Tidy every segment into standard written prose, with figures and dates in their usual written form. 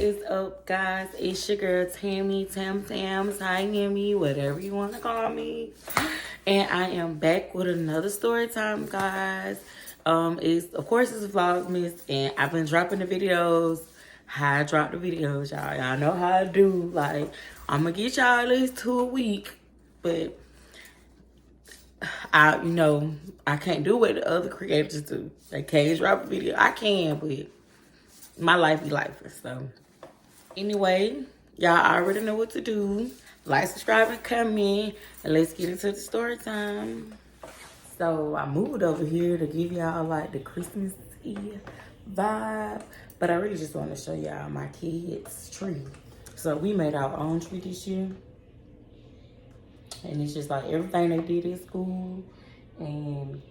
is up, guys? It's your girl Tammy, Tam, Tammy, whatever you want to call me. And I am back with another story time, guys. It's Vlogmas, and I've been dropping the videos. How I drop the videos, y'all. Y'all know how I do. Like, I'm gonna get y'all at least 2 a week, but I can't do what the other creators do. They can't drop a video. I can, but my life be life. So anyway, y'all already know what to do. Like, subscribe, and comment, and let's get into the story time. So I moved over here to give y'all like the Christmas Eve vibe, but I really just want to show y'all my kids' tree. So we made our own tree this year, and it's just like everything they did at school, and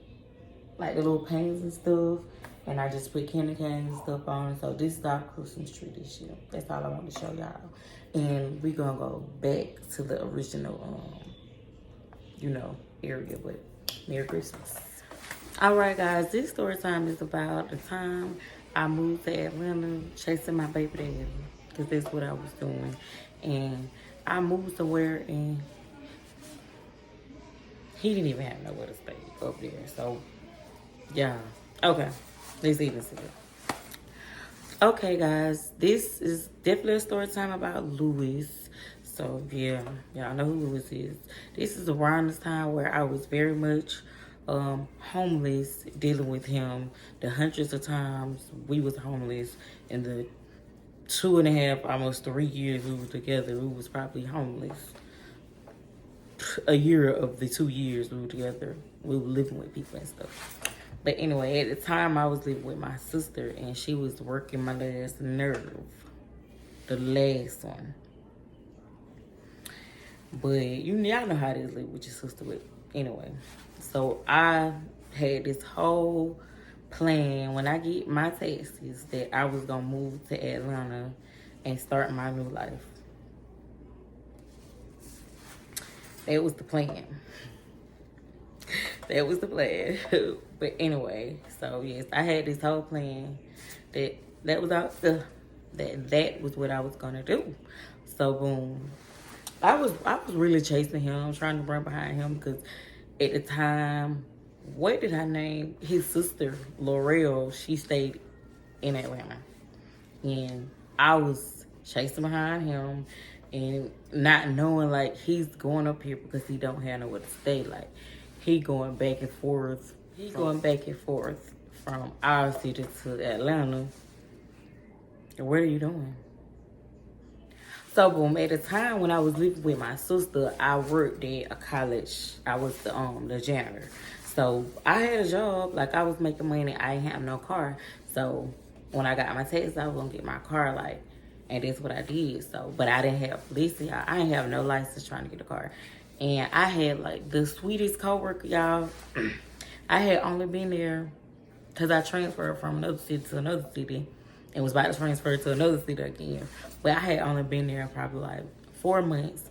like the little paintings and stuff. And I just put candy canes and stuff on. So this is our Christmas tree this year. That's all I want to show y'all. And we're gonna go back to the original, area. But Merry Christmas. All right, guys. This story time is about the time I moved to Atlanta, chasing my baby daddy, because that's what I was doing. And I moved somewhere, and he didn't even have nowhere to stay up there. So, yeah. Okay. Let's even see it. Okay, guys, this is definitely a story time about Louis. So yeah, y'all know who Louis is. This is around this time where I was very much homeless, dealing with him. The hundreds of times we was homeless, in the 2.5, almost 3 years we were together, we was probably homeless. A year of the 2 years we were together, we were living with people and stuff. But anyway, at the time, I was living with my sister, and she was working my last nerve. The last one. But y'all know how it is living with your sister. But anyway, so I had this whole plan when I get my taxes that I was going to move to Atlanta and start my new life. That was the plan. That was the plan. But anyway, so yes, I had this whole plan that was what I was gonna do. So boom, I was really chasing him, trying to run behind him, because at the time, what did I name his sister, L'Oreal? She stayed in Atlanta, and I was chasing behind him and not knowing like he's going up here because he don't have nowhere to stay. Like, he going back and forth. He going back and forth from our city to Atlanta. What are you doing? So boom, at the time when I was living with my sister, I worked at a college. I was the janitor. So I had a job, like I was making money. I didn't have no car. So when I got my taxes, I was gonna get my car, like, and that's what I did. So, but I didn't have, I didn't have no license trying to get a car. And I had like the sweetest coworker, y'all. I had only been there because I transferred from another city to another city and was about to transfer to another city again. But I had only been there probably like 4 months,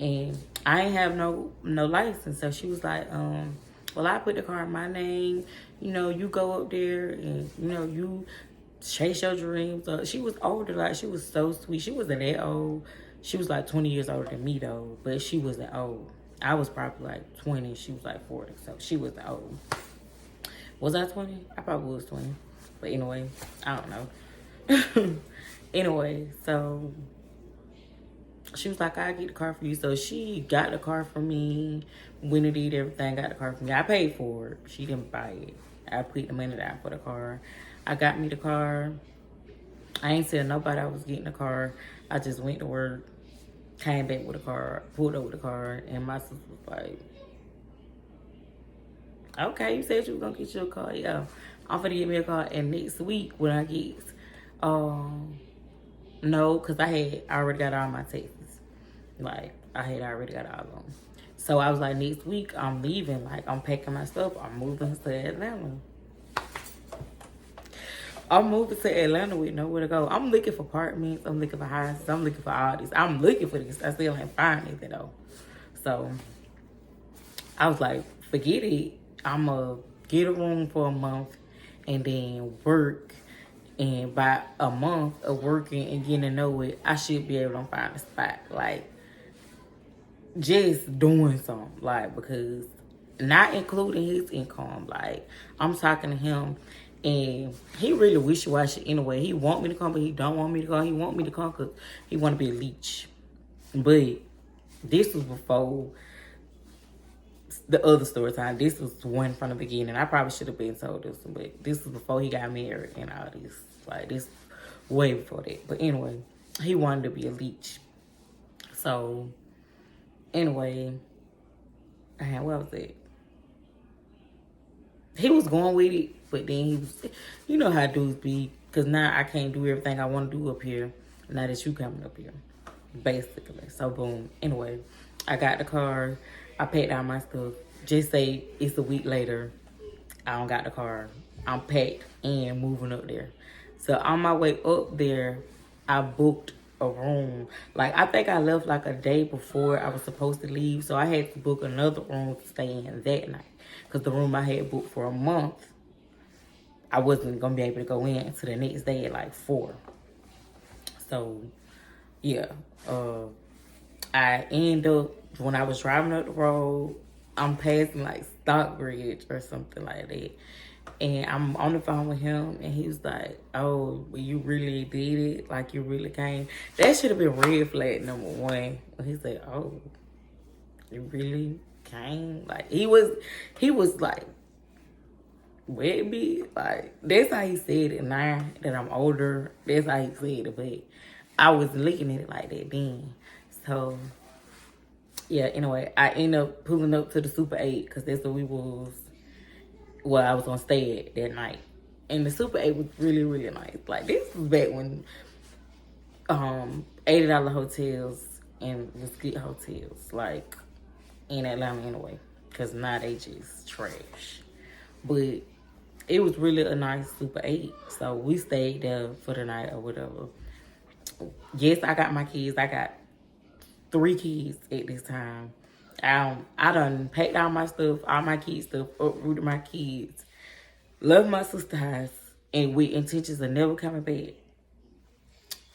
and I ain't have no license. So she was like, well, I put the car in my name. You go up there and, you chase your dreams. She was older, like she was so sweet. She wasn't that old. She was like 20 years older than me though, but she wasn't old. I was probably like 20. She was like 40, so she wasn't old. Was I 20? I probably was 20. But anyway, I don't know. Anyway, so she was like, I'll get the car for you. So she got the car for me. When it did everything, got the car for me. I paid for it. She didn't buy it. I put the money down for the car. I got me the car. I ain't tell nobody I was getting the car. I just went to work, came back with a car, pulled up with a car, and my sister was like, okay, you said you were gonna get your car. Yeah, I'm gonna get me a car. And next week when I get, no, because I had already got all my taxes. Like, I had already got all of them. So I was like, next week I'm leaving. Like, I'm packing my stuff. I'm moving to Atlanta. I'm moving to Atlanta with nowhere to go. I'm looking for apartments. I'm looking for houses. I'm looking for all this. I'm looking for this. I still ain't find anything though. So I was like, forget it. I'm going to get a room for a month and then work And by a month of working and getting to know it, I should be able to find a spot. Like, just doing something. Like, because not including his income. Like, I'm talking to him and he really wishy-washy anyway. He want me to come, but he don't want me to come. He want me to come because he want to be a leech. But this was before the other story time. This was one from the beginning. I probably should have been told this, but this was before he got married and all this. Like, this way before that. But anyway, he wanted to be a leech. So, anyway, what was it? He was going with it, but then he was, you know how dudes be, because now I can't do everything I want to do up here, now that you coming up here, basically. So, boom. Anyway, I got the car. I packed out my stuff. Just say it's a week later, I don't got the car. I'm packed and moving up there. So on my way up there, I booked a room. Like, I think I left like a day before I was supposed to leave. So I had to book another room to stay in that night. Because the room I had booked for a month, I wasn't going to be able to go in until the next day at like 4. So, yeah. I end up, when I was driving up the road, I'm passing like Stockbridge or something like that. And I'm on the phone with him, and he was like, oh, well, you really did it? Like, you really came? That should have been red flag number 1. When he said, oh, you really came? Like, he was like, with me? Like, that's how he said it now that I'm older. That's how he said it, but I was looking at it like that then. So, yeah, anyway, I ended up pulling up to the Super 8 because that's where we was. Well, I was gonna stay at that night. And the Super 8 was really, really nice. Like, this was back when $80 hotels and was good hotels, like, in Atlanta anyway. Because now they just trash. But it was really a nice Super 8. So we stayed there for the night or whatever. Yes, I got my kids. I got 3 kids at this time. I done packed out my stuff, all my kids' stuff, uprooted my kids, love my sister's house, and with intentions of never coming back.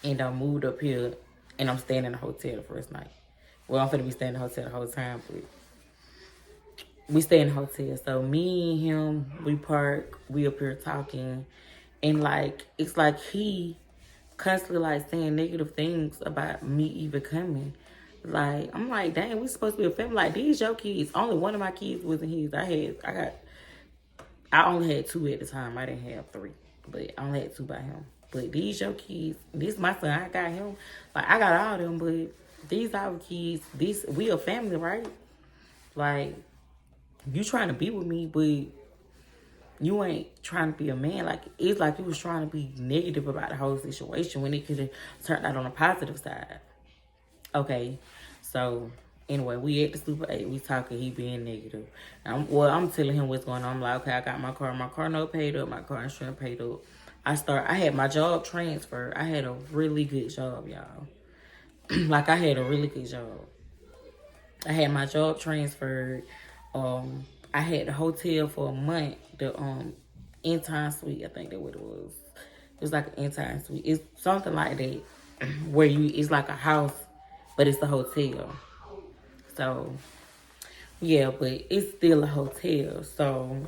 And I moved up here, and I'm staying in a hotel the first night. Well, I'm finna be staying in the hotel the whole time, but we stay in the hotel. So me and him, we park, we up here talking, and like, it's like he constantly like saying negative things about me even coming. Like, I'm like, dang, we supposed to be a family. Like, these your kids. Only one of my kids wasn't his. I only had 2 at the time. I didn't have 3, but I only had 2 by him. But these your kids. This my son. I got him. Like, I got all of them, but these our kids. We a family, right? Like, you trying to be with me, but you ain't trying to be a man. Like, it's like you was trying to be negative about the whole situation when it could have turned out on the positive side. Okay, so anyway, we at the Super 8, we talking, he being negative. I'm telling him what's going on. I'm like, okay, I got my car note paid up, my car insurance paid up. I had my job transferred. I had a really good job, y'all. Like, I had a really good job. I had my job transferred. I had the hotel for a month, the intern suite, I think that's what it was. It was like an intern suite. It's something like that, where it's like a house, but it's a hotel. So, yeah, but it's still a hotel. So,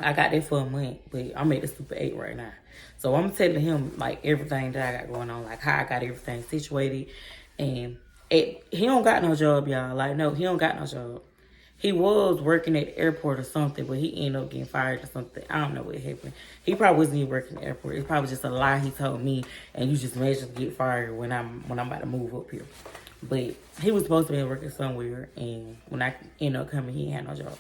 I got that for a month, but I'm at the Super 8 right now. So, I'm telling him, like, everything that I got going on, like, how I got everything situated. And he don't got no job, y'all. Like, no, he don't got no job. He was working at the airport or something, but he ended up getting fired or something. I don't know what happened. He probably wasn't even working at the airport. It's probably just a lie he told me, and you just magically get fired when I'm about to move up here. But he was supposed to be working somewhere, and when I ended up coming, he had no job.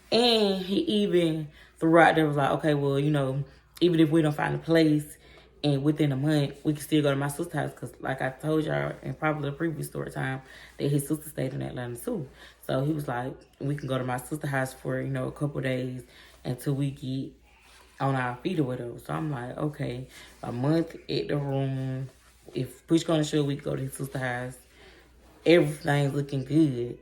And he even throughout there was like, okay, well, you know, even if we don't find a place, and within a month, we can still go to my sister's house. Because like I told y'all in probably the previous story time, that his sister stayed in Atlanta too. So he was like, we can go to my sister's house for, you know, a couple days until we get on our feet or whatever. So I'm like, okay, a month at the room. If push comes to shove, we can go to his sister's house. Everything's looking good.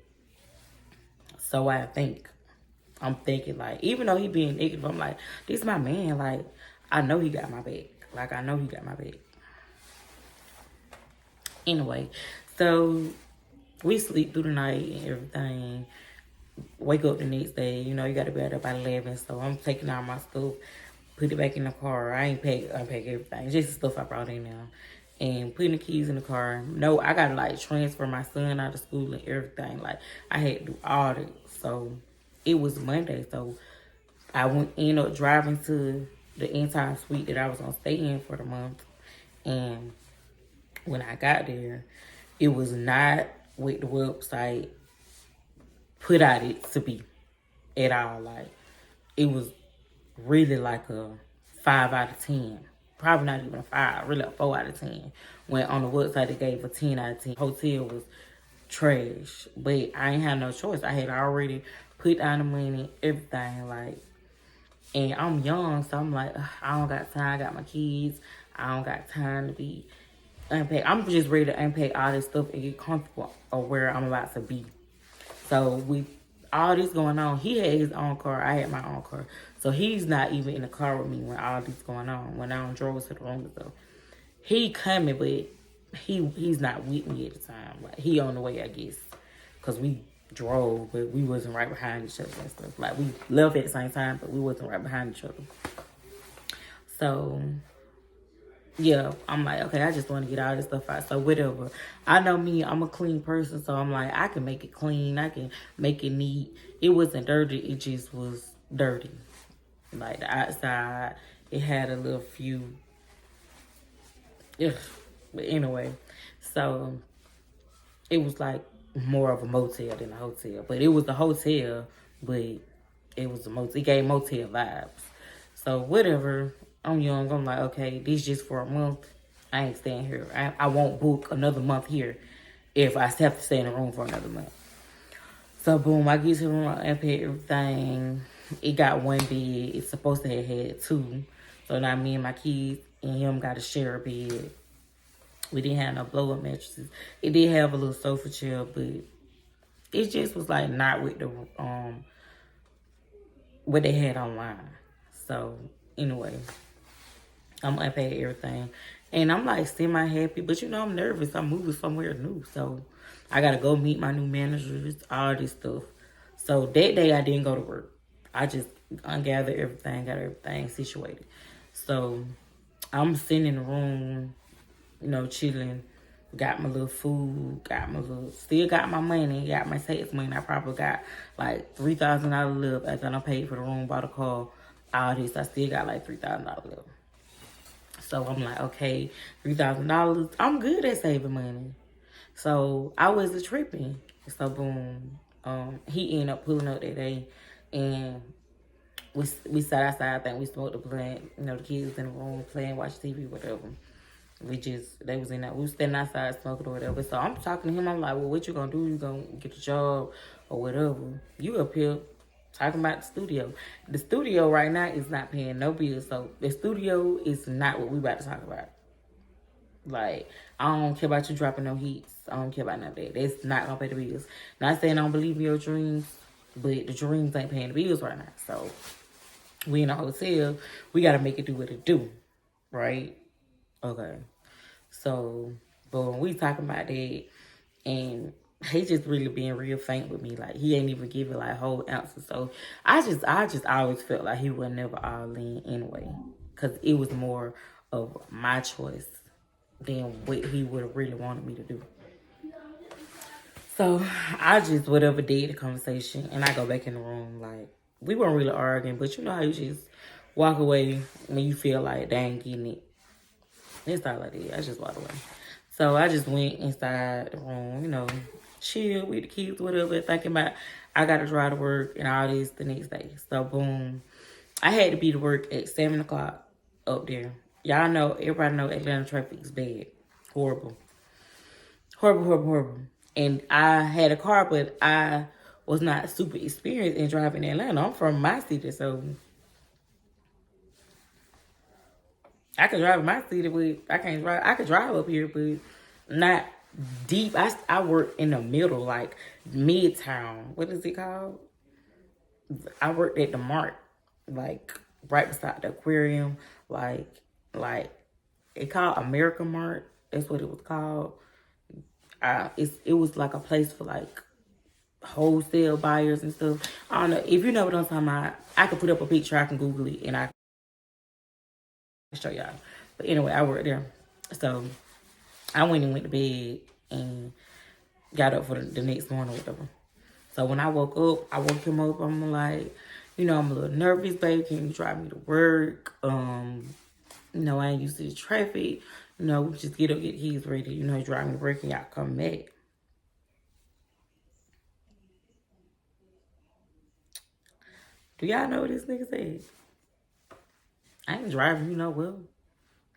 So I'm thinking like, even though he being negative, I'm like, this is my man. Like, I know he got my back. Like, I know he got my back. Anyway, so we sleep through the night and everything. Wake up the next day. You know, you got to be out there by 11. So I'm taking out my stuff, put it back in the car. I ain't unpack everything. Just the stuff I brought in there. And putting the keys in the car. No, I got to, like, transfer my son out of school and everything. Like, I had to do all that. So it was Monday. So I ended up driving to the entire suite that I was going to stay in for the month. And when I got there, it was not with the website put out it to be at all. Like, it was really like a 5 out of 10. Probably not even a 5, really a 4 out of 10. When on the website it gave a 10 out of 10. Hotel was trash. But I ain't had no choice. I had already put down the money, everything, like, and I'm young, so I'm like, I don't got time. I got my kids. I don't got time to be unpack. I'm just ready to unpack all this stuff and get comfortable of where I'm about to be. So with all this going on, he had his own car. I had my own car. So he's not even in the car with me when all this going on. When I drove to the room and stuff. He coming, but he's not with me at the time. Like, he on the way, I guess. Because we drove, but we wasn't right behind each other and stuff. Like, we left at the same time, but we wasn't right behind each other. So yeah, I'm like, okay, I just want to get all this stuff out. So whatever. I know me, I'm a clean person, so I'm like, I can make it clean. I can make it neat. It wasn't dirty. It just was dirty. Like, the outside, it had a little few. Ugh. But anyway, so it was like more of a motel than a hotel. But it was a hotel, but it was a motel. It gave motel vibes. So whatever. I'm young. I'm like, okay, this just for a month. I ain't staying here. I won't book another month here if I have to stay in the room for another month. So boom, I get to the room, I pay everything. It got one bed. It's supposed to have had 2. So now me and my kids and him got to share a bed. We didn't have no blow up mattresses. It did have a little sofa chair, but it just was like not with the what they had online. So anyway, I'm unpaid everything. And I'm like semi-happy, but you know, I'm nervous. I'm moving somewhere new. So I got to go meet my new managers, all this stuff. So that day I didn't go to work. I just ungathered everything, got everything situated. So I'm sitting in the room, you know, chilling. Got my little food, still got my money, got my tax money. I probably got like $3,000 left after I paid for the room, bought a car, all this. I still got like $3,000 left. So I'm like, okay, $3,000. I'm good at saving money. So I wasn't tripping. So boom, he ended up pulling up that day, and we sat outside. I think we smoked the blunt. You know, the kids in the room playing, watch TV, whatever. They was in that. We was standing outside smoking or whatever. So I'm talking to him. I'm like, well, what you gonna do? You gonna get a job or whatever? You up here talking about the studio. The studio right now is not paying no bills. So the studio is not what we about to talk about. Like, I don't care about you dropping no hits. I don't care about none of that. That's not gonna pay the bills. Not saying I don't believe in your dreams, but the dreams ain't paying the bills right now. So we in a hotel. We gotta make it do what it do, right? Okay. So, but when we talking about that, and he just really being real faint with me, like he ain't even giving like whole ounces. So I just always felt like he was never all in anyway, cause it was more of my choice than what he would have really wanted me to do. So I just whatever did the conversation, and I go back in the room. Like, we weren't really arguing, but you know how you just walk away when you feel like they ain't getting it. It's not like that. I just walked away. So I just went inside the room, you know, chill with the kids, whatever, thinking about I got to drive to work and all this the next day. So boom, I had to be to work at 7 o'clock up there. Y'all know, everybody know Atlanta traffic is bad. Horrible. Horrible, horrible, horrible. And I had a car, but I was not super experienced in driving in Atlanta. I'm from my city, so I could drive in my city, but I can't drive. I could drive up here, but not deep. I work in the middle, like midtown. What is it called? I worked at the Mart, like right beside the aquarium, like it called America Mart. That's what it was called. It was like a place for like wholesale buyers and stuff. I don't know if you know what I'm talking about. I could put up a picture. I can Google it and I can show y'all. But anyway, I worked there, so I went to bed and got up for the next morning or whatever. So when I woke up, I woke him up. I'm like, I'm a little nervous, baby. Can you drive me to work? I ain't used to the traffic. Just get up, get the keys ready. Drive me to work and y'all come back. Do y'all know what this nigga said? I ain't driving, well.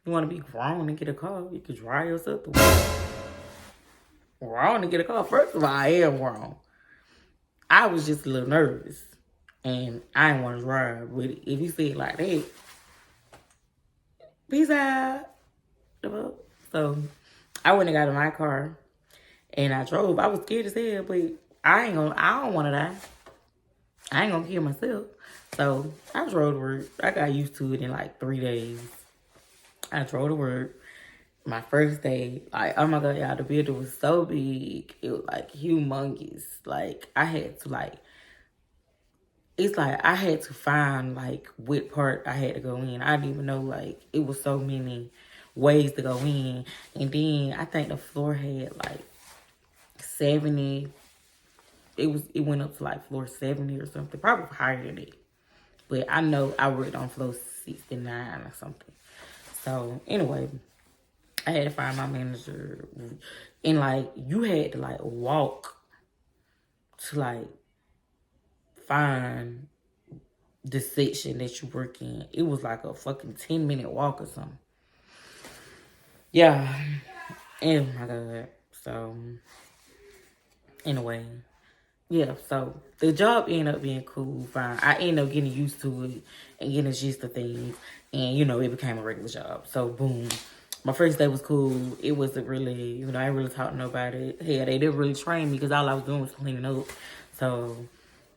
You want to be grown and get a car, you can drive yourself to work. Grown to get a car. First of all, I am grown. I was just a little nervous. And I didn't want to drive. But if you say it like that, peace out. So I went and got in my car and I drove. I was scared as hell, but I don't want to die. I ain't gonna kill myself. So I drove to work. I got used to it in like 3 days. I drove to work. My first day, like, oh my God, y'all, the building was so big. It was like humongous. Like, I had to I had to find like what part I had to go in. I didn't even know like it was so many ways to go in. And then I think the floor had like 70. It went up to like floor 70 or something. Probably higher than it. But I know I worked on floor 69 or something. So anyway, I had to find my manager. And like you had to like walk to like find the section that you work in. It was like a fucking 10-minute walk or something. Yeah. Oh my God. So anyway. Yeah, so the job ended up being cool, fine. I ended up getting used to it and getting the gist of things. And, it became a regular job. So, boom. My first day was cool. It wasn't really, I didn't really talk to nobody. Hell, they didn't really train me because all I was doing was cleaning up. So,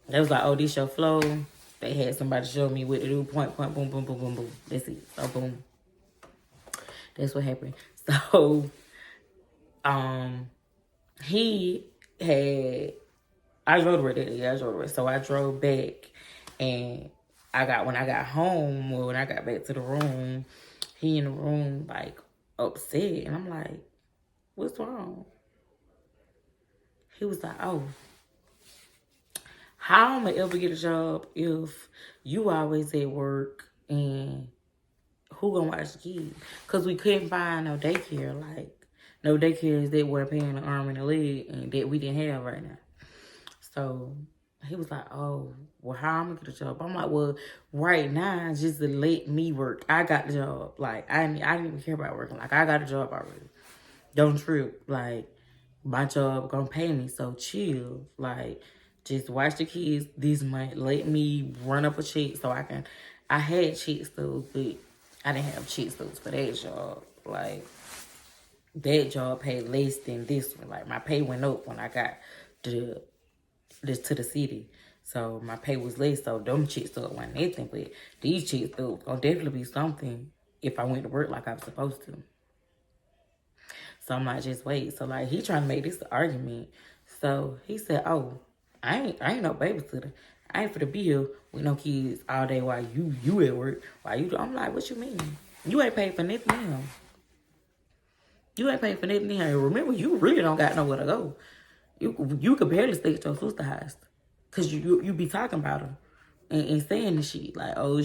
they was like, oh, this your flow. They had somebody show me what to do. Point, boom, boom, boom, boom, boom. That's it. So, boom. That's what happened. So, he had... I drove to work that day. I drove to work. So I drove back and when I got home, or when I got back to the room, he in the room like upset. And I'm like, what's wrong? He was like, oh, how am I ever get a job if you always at work and who gonna watch the kids? Because we couldn't find no daycare. Like, no daycares that were paying an arm and a leg and that we didn't have right now. So he was like, oh, well, how I'm gonna get a job? I'm like, well, right now, just to let me work. I got the job. Like, I didn't even care about working. Like, I got a job already. Don't trip. Like, my job gonna pay me, so chill. Like, just watch the kids this month. Let me run up a check so I had check stubs, but I didn't have check stubs for that job. Like, that job paid less than this one. Like, my pay went up when I got to the city. So my pay was less, so them chicks still wasn't nothing, but these chicks still gonna definitely be something if I went to work like I was supposed to. So I'm like, just wait. So like he trying to make this argument. So he said, oh, I ain't no babysitter. I ain't for to be here with no kids all day while you at work. While you I'm like, what you mean? You ain't paid for nothing now. You ain't paid for nothing now. Remember, you really don't got nowhere to go. You could barely stay at your sister's house. Because you be talking about her and saying the shit. Like, oh,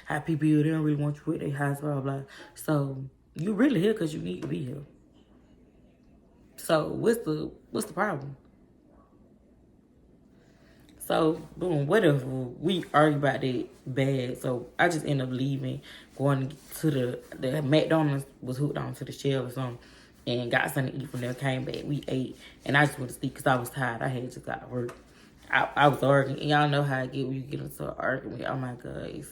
how people here, they don't really want you at their house, blah, blah. So, you really here because you need to be here. So, what's the problem? So, boom, whatever. We argue about that bad. So, I just end up leaving, going to the McDonald's was hooked on to the shelf or something, and got something to eat from there, came back, we ate, and I just went to sleep because I was tired. I had just got to work. I was arguing. And y'all know how I get when you get into an argument. Oh, my God.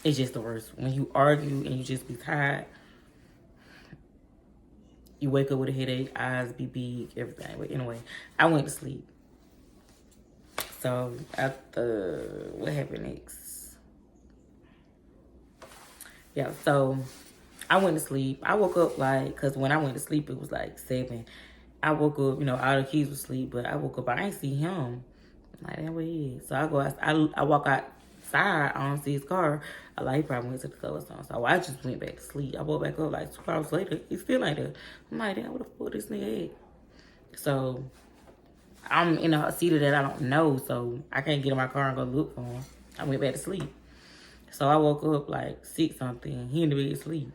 It's just the worst. When you argue and you just be tired, you wake up with a headache, eyes be big, everything. But anyway, I went to sleep. So after, what happened next? Yeah, so I went to sleep. I woke up like, cause when I went to sleep, it was like 7. I woke up, all the kids were asleep, but I woke up, I ain't see him. I'm like, that where he is. So I go out, I walk outside, I don't see his car. I like, he probably went to the store or something. So I just went back to sleep. I woke back up like 2 hours later. He's still like that. I'm like, damn, what the fuck this nigga at? So I'm in a city that I don't know, so I can't get in my car and go look for him. I went back to sleep. So I woke up like 6 something. He in the bed asleep.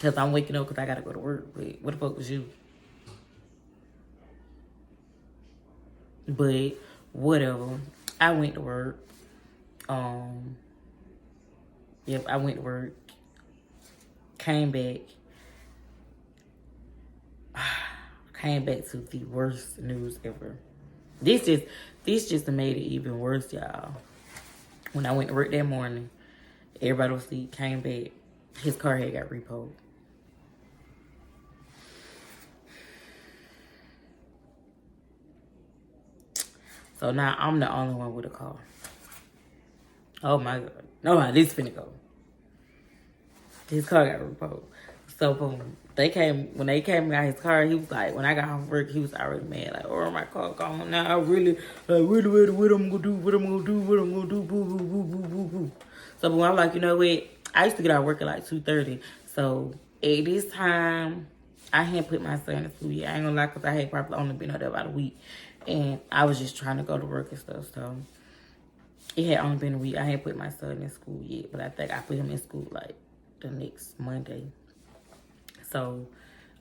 Cause I'm waking up cause I gotta go to work. But what the fuck was you? But whatever. I went to work. Yep, I went to work. Came back. Came back to the worst news ever. This just made it even worse, y'all. When I went to work that morning, everybody was asleep. Came back. His car had got repoed. So now I'm the only one with a car. Oh my God. No, this finna go. His car got repoed. So boom. When they came out his car, he was like, when I got home from work, he was already mad. Like, oh, my car gone now. I really, what I'm gonna do, boo, boo, boo, boo, boo, boo. So boom, I'm like, you know what? I used to get out of work at like 2:30. So at this time, I hadn't put my son in school yet. I ain't gonna lie, because I had probably only been out there about a week. And I was just trying to go to work and stuff. So it had only been a week. I hadn't put my son in school yet. But I think I put him in school like the next Monday. So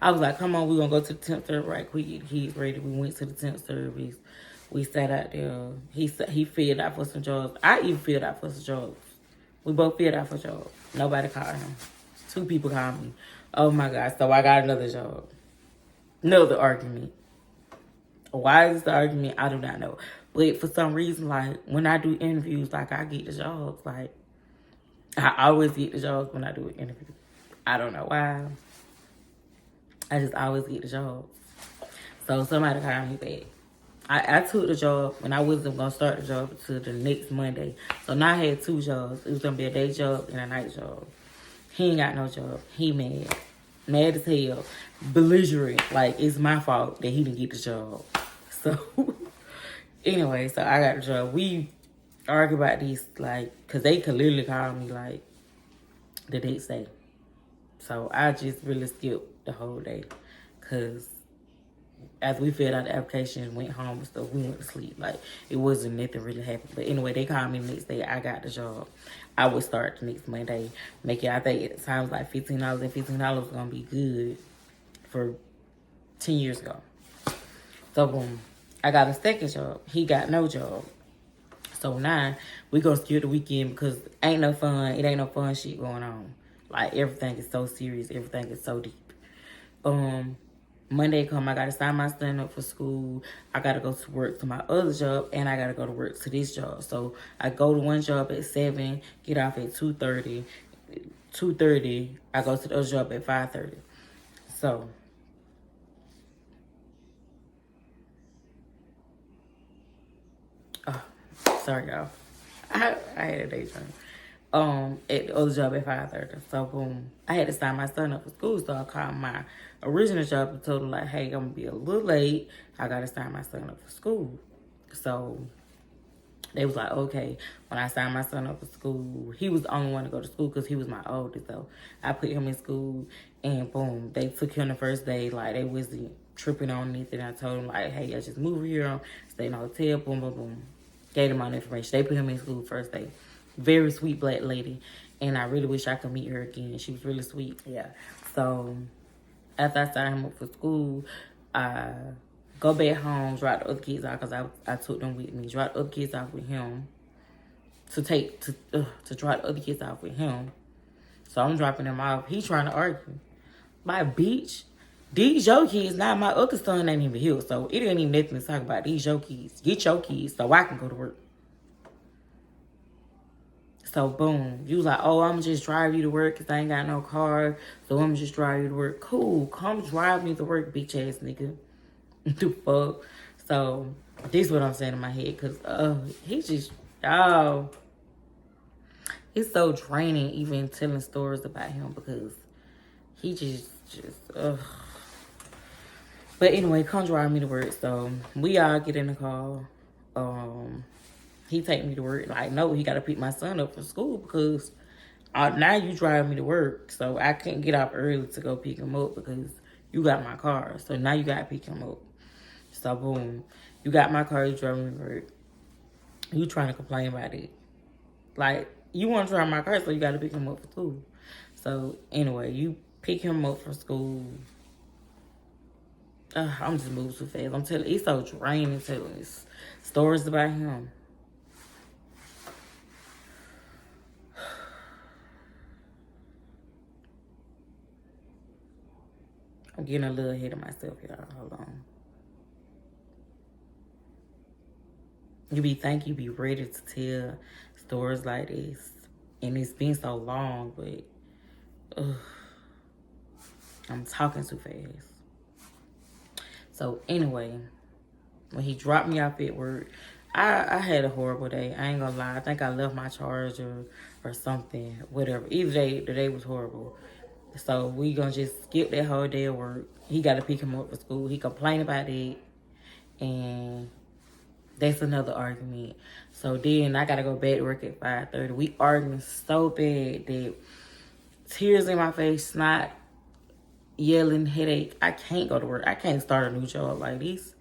I was like, come on, we're going to go to the temp service right quick. He's ready. We went to the temp service. We sat out there. He filled out for some jobs. I even filled out for some jobs. We both filled out for jobs. Nobody called him. 2 people called me. Oh, my God. So I got another job. Another argument. Why is the argument? I do not know. But for some reason, like, when I do interviews, like, I get the jobs. Like, I always get the jobs when I do an interview. I don't know why. I just always get the job. So somebody called me back. I took the job and I wasn't going to start the job until the next Monday. So now I had 2 jobs. It was going to be a day job and a night job. He ain't got no job. He mad. Mad as hell. Belligerent. Like, it's my fault that he didn't get the job. So, anyway, so I got the job. We argue about this, like, because they could literally call me, like, the next day. So I just really skipped the whole day because after we filled out the application, went home and stuff, we went to sleep. Like, it wasn't nothing really happened. But anyway, they called me the next day. I got the job. I would start the next Monday. Make it, I think at the time, it was like $15, and $15 was going to be good for 10 years ago. So, boom. I got a second job. He got no job. So now, we gonna skip the weekend because ain't no fun. It ain't no fun shit going on. Like, everything is so serious. Everything is so deep. Monday come, I gotta sign my son up for school. I gotta go to work to my other job, and I gotta go to work to this job. So I go to one job at 7, get off at 2:30. 2:30, I go to the other job at 5:30. So sorry, y'all. I had a daydream. At the other job at 5:30. So boom, I had to sign my son up for school. So I called my original job and told him like, hey, I'm gonna be a little late. I gotta sign my son up for school. So they was like, okay. When I signed my son up for school, he was the only one to go to school because he was my oldest. So I put him in school, and boom, they took him the first day. Like, they wasn't tripping on anything. I told him like, hey, I just moved here, stay in a hotel, boom, boom, boom. Gave them all the information. They put him in school first day. Very sweet black lady, and I really wish I could meet her again. She was really sweet. Yeah. So after I signed him up for school, I go back home, drop the other kids off because I took them with me. Drop the other kids off with him to drop the other kids off with him. So I'm dropping them off. He trying to argue. My bitch, these your kids. Now my other son ain't even here, so it ain't even nothing to talk about. These your kids. Get your kids so I can go to work. So, boom. You was like, oh, I'm just drive you to work because I ain't got no car. So, I'm just drive you to work. Cool. Come drive me to work, bitch ass nigga. The fuck? So, This is what I'm saying in my head, because he's just, oh, it's so draining even telling stories about him, because he just, But anyway, come drive me to work. So we all get in the car. He take me to work. Like, no, he got to pick my son up from school, because now you drive me to work. So I can't get up early to go pick him up because you got my car. So now you got to pick him up. So boom, you got my car, you drive me to work. You trying to complain about it. Like, you want to drive my car, so you got to pick him up for school. So anyway, you pick him up from school. I'm just moving too fast. I'm telling you, it's so draining telling these stories about him. I'm getting a little ahead of myself, y'all. Hold on. You be ready to tell stories like this. And it's been so long, but I'm talking too fast. So anyway, when he dropped me off at work, I had a horrible day. I ain't gonna lie. I think I left my charger or something, whatever. Either day, the day was horrible. So we gonna just skip that whole day of work. He got to pick him up for school. He complained about it, and that's another argument. So then I gotta go back to work at 5:30. We arguing so bad that tears in my face, snot, yelling, headache. I can't go to work. I can't start a new job like this.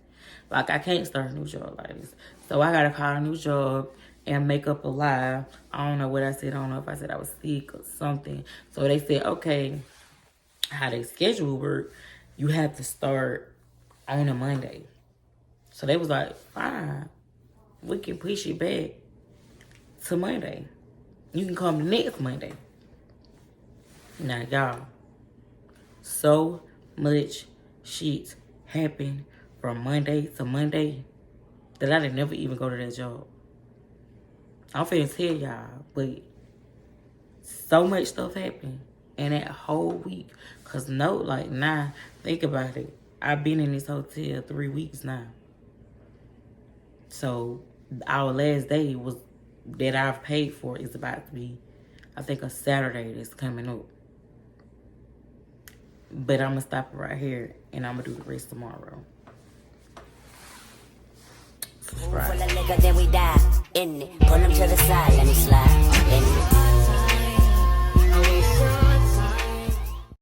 Like, I can't start a new job like this. So I gotta call a new job and make up a lie. I don't know what I said. I don't know if I said I was sick or something. So they said, okay, how they schedule work, you have to start on a Monday. So they was like, fine, we can push it back to Monday. You can come next Monday. Now, y'all, so much shit happened from Monday to Monday that I didn't never even go to that job. I'm finna tell y'all, but so much stuff happened in that whole week. Cause now, think about it. I've been in this hotel 3 weeks now. So our last day was that I've paid for is about to be, I think, a Saturday that's coming up. But I'm gonna stop it right here and I'm gonna do the rest tomorrow. Subscribe. Full of liquor, then we die in it. Pull them to the side, let me slide in it.